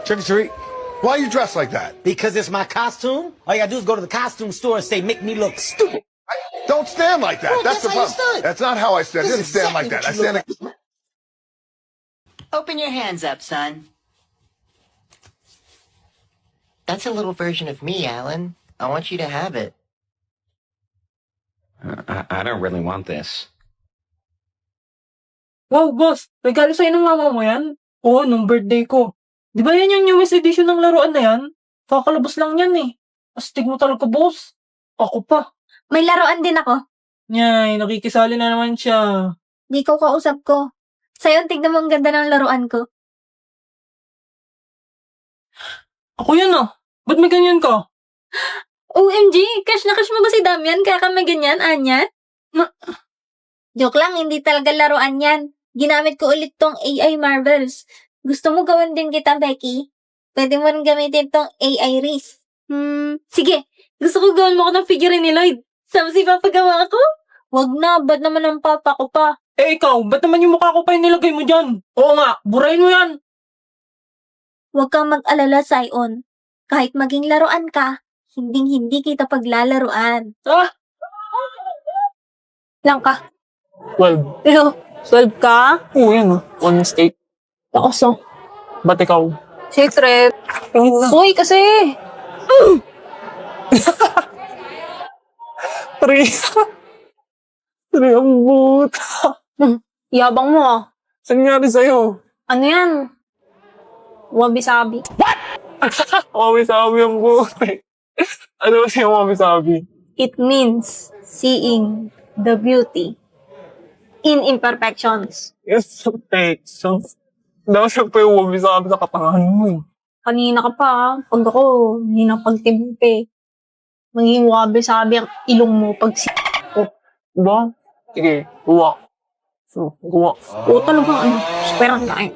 Trick or treat. Why are you dressed like that? Because it's my costume. All you gotta do is go to the costume store and say, make me look stupid. Don't stand like that. Well, that's the that's how you problem. stood. That's not how I stand. I This didn't is stand like exactly that. I what you stand. look Open your hands up, son. That's a little version of me, Alan. I want you to have it. I don't really want this. Wow, boss! Regalo sa'yo ng mama mo yan? Oo, nung birthday ko. Di ba yan yung newest edition ng laruan na yan? Kakalabas lang yan eh. Astig mo talaga, boss. Ako pa. May laruan din ako. Nyay, nakikisali na naman siya. Di ko kausap ko. Sa'yo, tignan mo ang ganda ng laruan ko. Ako yan ah. Ba't may ganyan ka? OMG! Crush na crush mo ba si Damian? Kaya ka may ganyan, Anya? Joke lang, hindi talaga laruan yan. Ginamit ko ulit tong AI Marvels. Gusto mo gawin din kita, Becky? Pwede mo rin gamitin tong AI Reese. Sige. Gusto ko gawin mo ako ng figure ni Lloyd. Tapos ipapagawa ko? Wag na, ba't naman ang papa ko pa? Eh ikaw, ba't naman yung mukha ko pa yung nilagay mo dyan? Oo nga, burahin mo yan. Huwag kang mag-alala, Sion. Kahit maging laruan ka, hindi kita paglalaruan. Ah! Lang ka. 12. Pero, 12 ka? Oo, yan ah. One mistake. Takoso. Ba't ikaw? Secret. Uy, kasi. Three. Three ang boot. Yabang mo ah. Saan nangyari sa'yo? Ano yan? Wabi-sabi. Wabi-sabi ang boot. Ano ba siya wabi-sabi? It means seeing the beauty in imperfections. Yes, take. So, dapat siya pa yung wabi-sabi sa katangahan mo eh. Kanina ka pa, pag ako, hindi na pagtimpe. Maging wabi-sabi ang ilong mo pag ko. Diba? Sige, guwa. So, guwa. O talaga, ano, superan tayo.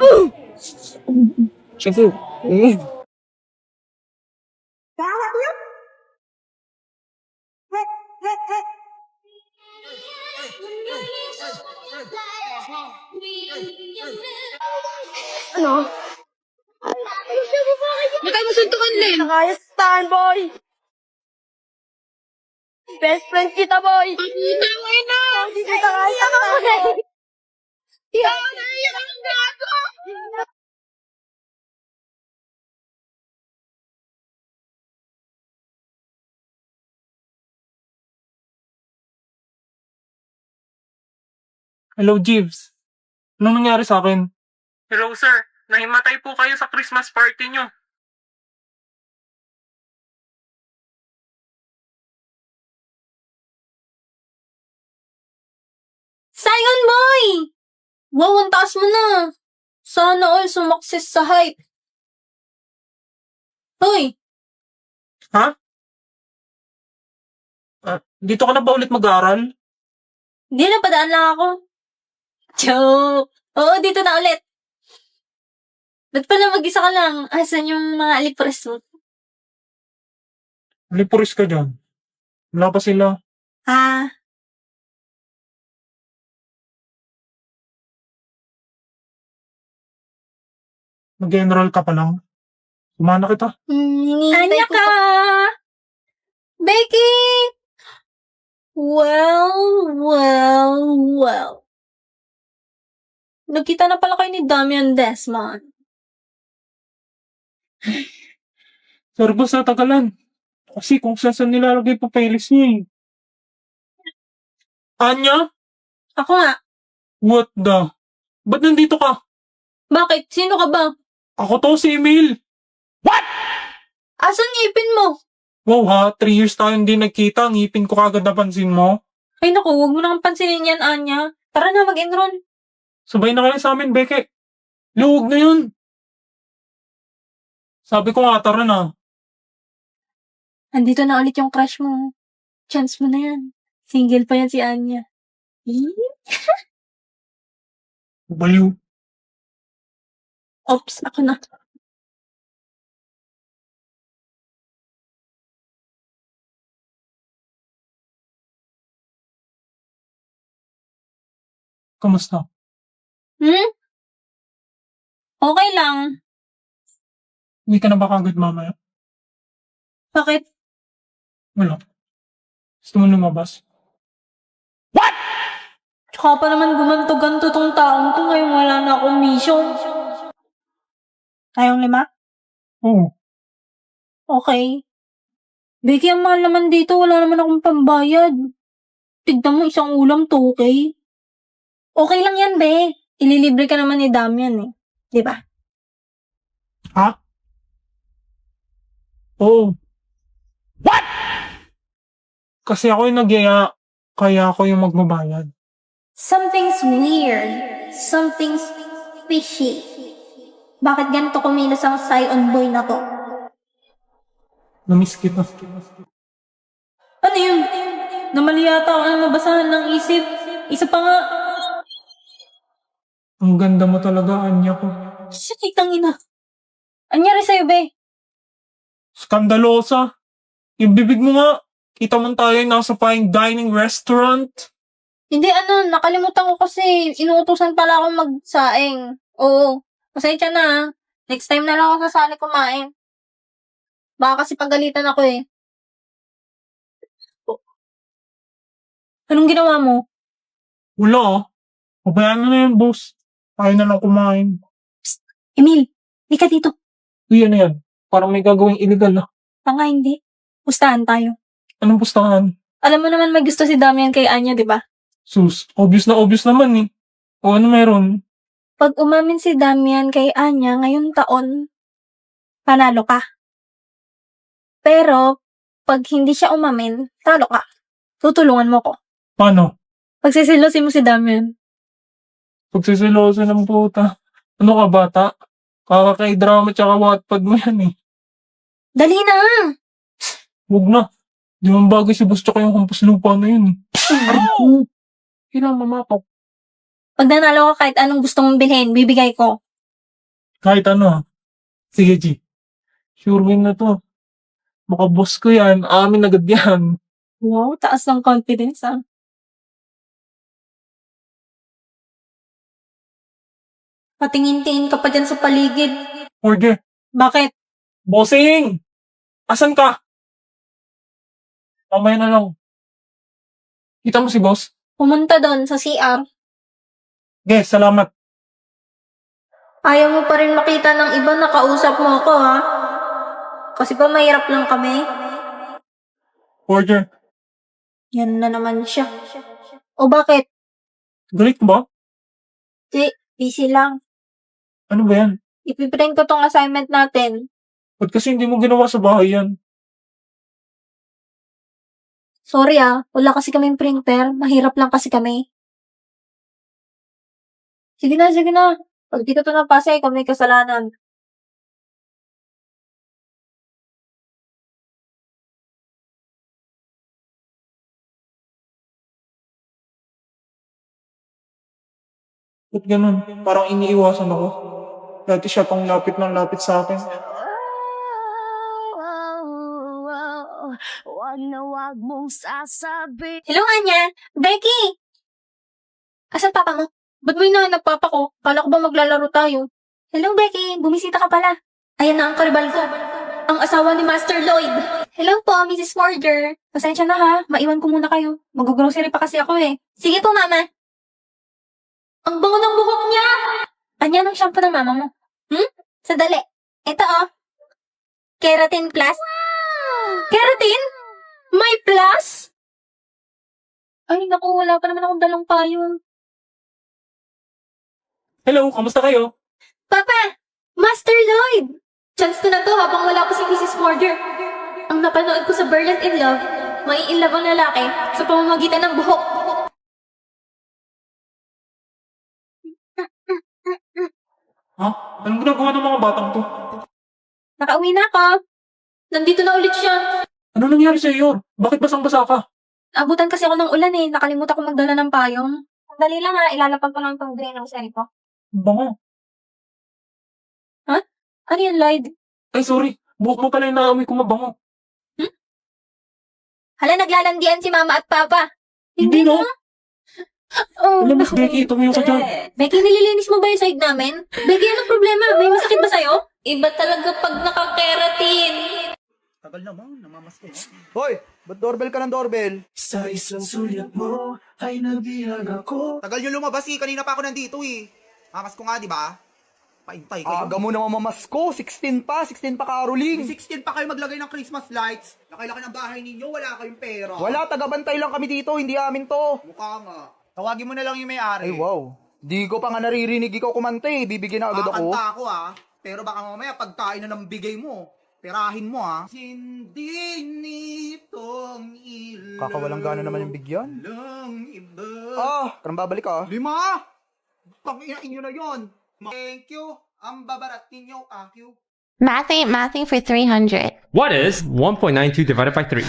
Sige. Eh. Ano? Hindi tayo masuntukan, Len. Nakayas tahan, boy. Best friend kita, boy. Tangin na! Hindi kita kaya ka, boy. Yan, naiyak ang gago! Hello, Jeeves. Anong nangyari sa akin? Hello, sir. Nahimatay po kayo sa Christmas party nyo. Sion, boy! Wow, ang taas mo na. Sana all sumakses sa hype. Hoy, Dito ka na ba ulit mag-aaral? hindi na padaan lang ako. Joke. Oo, dito na ulit. Ba't pala mag-isa ka lang? Asan yung mga alipres mo? Lipuris ka dyan. Wala pa sila. Ah, Mag-enroll ka pa lang. Sumana kita. Anya ka! Becky! Well. Nagkita na pala kayo ni Damian Desmond. Sorry boss, natagalan. Kasi kung saan nilalagay pa papeles niya eh. Anya? Ako nga. What the? Ba't nandito ka? Bakit? Sino ka ba? Ako to, si Emil. Asan ngipin mo? Wow ha, 3 years tayo hindi nagkita. Ang ngipin ko kagad napansin mo. Ay naku, huwag mo nang pansinin yan, Anya. Tara na, mag-enroll. Sabay na kayo sa amin, Beke. Luwag na yun. Sabi ko nga, tara na. Andito na ulit yung crush mo. Chance mo na yan. Single pa yan si Anya. Baliw. Oops, ako na. Kamusta? Okay lang. Uwi ka na ba kagad mamaya? Bakit? Wala. Gusto mo lumabas? Tsaka pa naman gumanto-ganto tong taong to ngayon wala na akong mission. Tayong 5? Oo. Okay. Becky, ang mahal naman dito. Wala naman akong pambayad. Tignan mo, isang ulam, 2K. Okay lang yan, be. Ililibre ka naman ni Damian, eh. Di ba? Ha? Oo. What? Kasi ako yung nagyaya, kaya ako yung magbabayad. Something's weird. Something's fishy. Bakit ganito kumilos ang Scion boy na to? Namiss kita. Ano yun? Namali yata ako ang nabasahan ng isip. Isa pa nga. Ang ganda mo talaga, Anya ko. Shit, ina. Anyari sa'yo, be? Skandalosa. Yung bibig mo nga. Kita mo tayo nasa fine dining restaurant. Hindi, nakalimutan ko kasi inuutosan pala akong magsaing. Oo. Pasensya na, ha. Next time na lang ako sasali kumain. Baka kasi pagalitan ako, eh. Anong ginawa mo? Wala ah. Pabayaan na yan, boss. Tayo na lang kumain. Emil, di ka dito. Uy, ano yan? Parang may gagawing illegal na. Tanga, hindi. Pustahan tayo. Anong pustahan? Alam mo naman may gusto si Damian kay Anya, di ba? Sus, obvious na obvious naman eh. O ano meron? Pag umamin si Damian kay Anya ngayong taon, panalo ka. Pero, pag hindi siya umamin, talo ka. Tutulungan mo ko. Paano? Pagsisilosin mo si Damian. Pagsisiloso ng puta. Ano ka bata? Kakakay-drama tsaka Wattpad mo yan eh. Dali na! Huwag na. Di man bagay si boss tsaka yung hampas lupa na yun eh. Aray ko. Kailangan mamapap. Pag nanalo ka kahit anong gusto mong bilhin, bibigay ko. Kahit ano ah. Sige G. Sure win na to. Baka boss ko yan. Amin agad yan. Wow, taas ng confidence ah. Patingin-tingin ka pa dyan sa paligid. Order. Bakit? Bossing! Asan ka? Mamaya na lang. Kita mo si boss? Pumunta doon sa CR. Yes, salamat. Ayaw mo pa rin makita ng iba na kausap mo ako, ha? Kasi ba mahirap lang kami? Order. Yan na naman siya. O bakit? Galit ba? Di, busy lang. Ano ba yan? Ipiprint ko tong assignment natin. Ba't kasi hindi mo ginawa sa bahay yan? Sorry wala kasi kaming printer. Mahirap lang kasi kami. Sige na, sige na. Pag di ka to napasa, ikaw may kasalanan. Ba't ganun? Parang iniiwasan ako. Dati siya pang lapit ng lapit sa akin. Hello, Anya! Becky! Asan papa mo? Ba't mo hinahanap papa ko? Kala ko ba maglalaro tayo? Hello, Becky! Bumisita ka pala. Ayan na ang karibal ko. Ang asawa ni Master Lloyd. Hello po, Mrs. Morger. Pasensya na ha. Maiwan ko muna kayo. Mag-grocery pa kasi ako eh. Sige po, mama. Ang bango ng buhok niya! Anya ng shampoo ng mama mo? Sandali. Ito Keratin Plus. Wow! Keratin? May plus? Ay, naku, wala pa naman akong dalang payong. Hello, kamusta kayo? Papa! Master Lloyd! Chance ko na to habang wala pa si Mrs. Morger. Ang napanood ko sa Berlin in Love, may in love ang lalaki sa pamamagitan ng buhok. Ha? Anong ginagawa ng mga batang to? Nakauwi na ako. Nandito na ulit siya. Ano nangyari sa iyo? Bakit basang-basa ka? Abutan kasi ako ng ulan eh. Nakalimutan ko magdala ng payong. Dali lang ilalapag ko lang itong drain ng sari ko. Bango. Ano yan, Lloyd? Ay, sorry. Buhok mo pala yung naamoy ko mabango. Hala, naglalandian si mama at papa. Hindi no? Oh, Alam, Miss Becky, tumayo ka dyan. Becky, nililinis mo ba yung side namin? Becky, anong problema? May masakit ba sa'yo? Iba talaga pag nakakeratin. Tagal naman, namamas ko. Hoy, ba't doorbell ka ng doorbell? Sa isang sulyap mo ay nabihag ako. Tagal nyo lumabas eh, kanina pa ako nandito eh. Mamas ko nga, di ba? Paintay kayo. Aga mo na mamamas ko, 16 pa Caroling. 16 pa kayo maglagay ng Christmas lights. Laki-laki ng bahay ninyo, wala kayong pera. Wala, tagabantay lang kami dito, hindi amin to. Mukha nga. Tawagin mo na lang yung may-ari. Ay wow, di ko pa nga naririnig ikaw kumante, bibigyan na agad ako. Kakanta ako ah, pero baka mamaya pagkain na ng bigay mo. Perahin mo ha. Hindi nitong ilaw. Kakawalang gana naman yung bigyan. Parang babalik ka. 5! Panginain nyo na yun. Thank you. Ang babarat ninyo, akyo. Math ain't mathing for 300. What is 1.92 divided by 3?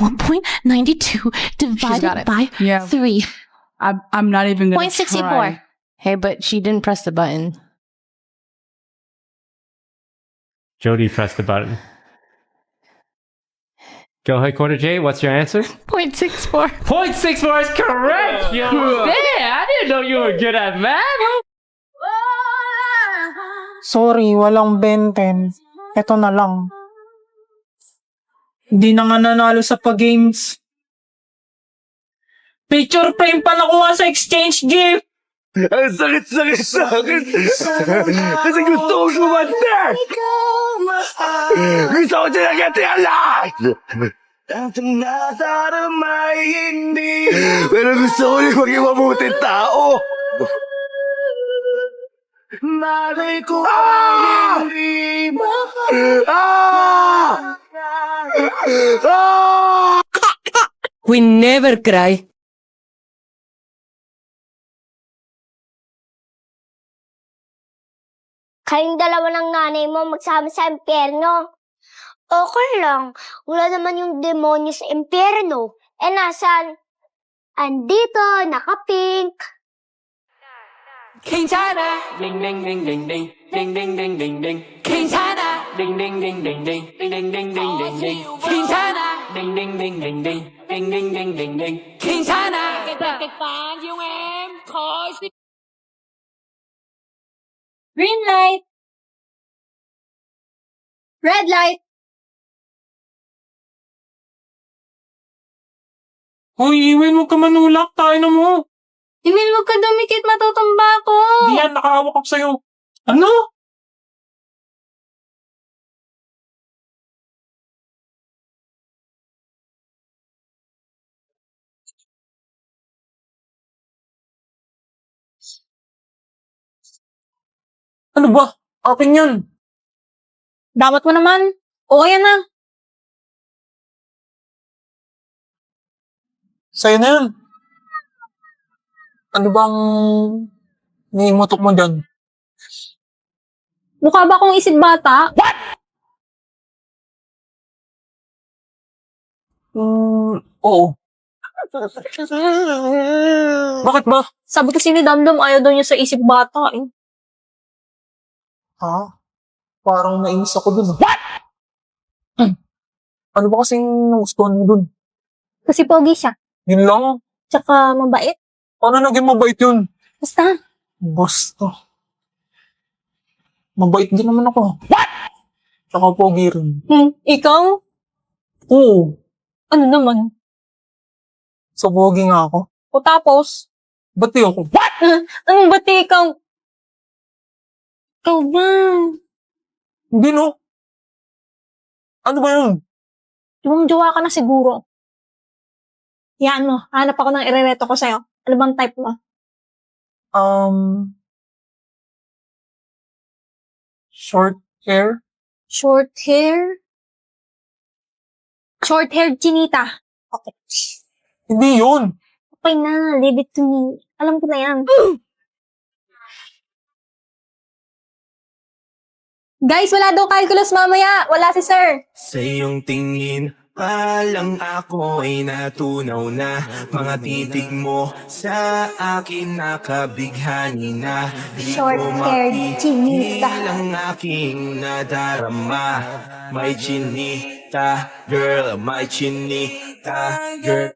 1.92 divided by 3. I'm not even gonna 0.64. try. Hey, but she didn't press the button. Jody pressed the button. Go ahead, Quarter J. What's your answer? 0.64. 0.64 is correct! Yo! Damn, I didn't know you were good at math! Sorry, walang benten. Eto na lang. Hindi na nga nanalo sa pag-games. Picture frame pa nakuha sa exchange gift! Ang sakit-sakit sa akin. Kasi gusto ko sumanda. Gusto ko tinagati ang lahat. Ang nasaramay hindi. Pero gusto ko rin maging mabuting tao. Malay ko hindi We never cry. Kayong dalawa ng nanay mo magsama sa impyerno. Okay lang. Wala naman yung demonyo sa impyerno. Eh, nasan? Andito, naka-pink. 괜찮아. Ding ding ding ding ding ding ding ding ding ding. 괜찮아. Ding ding ding ding ding ding ding ding ding ding ding. 괜찮아. Ding ding ding ding ding ding ding ding ding ding. 괜찮아. Green light. Red light. Hoy, Iwin, huwag ka manulak. Tayo na mo. Emil, huwag ka dumikit. Matutumba ako. Hindi yan, nakahawak ako sa'yo. Ano? Ano ba? Akin yan. Damat mo naman. O, yan na. Sa'yo na yan. Ano bang niimutok mo dyan? Mukha ba akong isip bata? What? Oo. Bakit ba? Sabi kasi ni Damdam, ayaw daw niya sa isip bata eh. Ha? Parang nainis ako dun. What? Ano ba kasing nagustuhan mo dun? Kasi pogi siya. Yun lang. Tsaka mabait. Paano naging mabait yun? Basta. Basta. Mabait din naman ako. What? Tsaka pogi rin. Ikaw? Oo. Ano naman? So pogi nga ako. O tapos? Bati ako. What? Anong bati ikaw? Ikaw ba? Hindi no. Ano ba yun? Jowa ka na siguro. Yan mo, hanap ako ng irereto ko sa'yo. Ano bang type mo? Short hair? Short hair? Short-haired chinita. Okay. Hindi yun. Okay na, leave it to me. Alam ko na yan. Guys, wala daw calculus mamaya. Wala si sir. Sa iyong tingin palang ako ay natunaw na. Mga titig mo sa akin nakabighani na. Di ko Short-haired chinita. mapigil ang aking nadarama. May chinita, girl, may chinita, girl.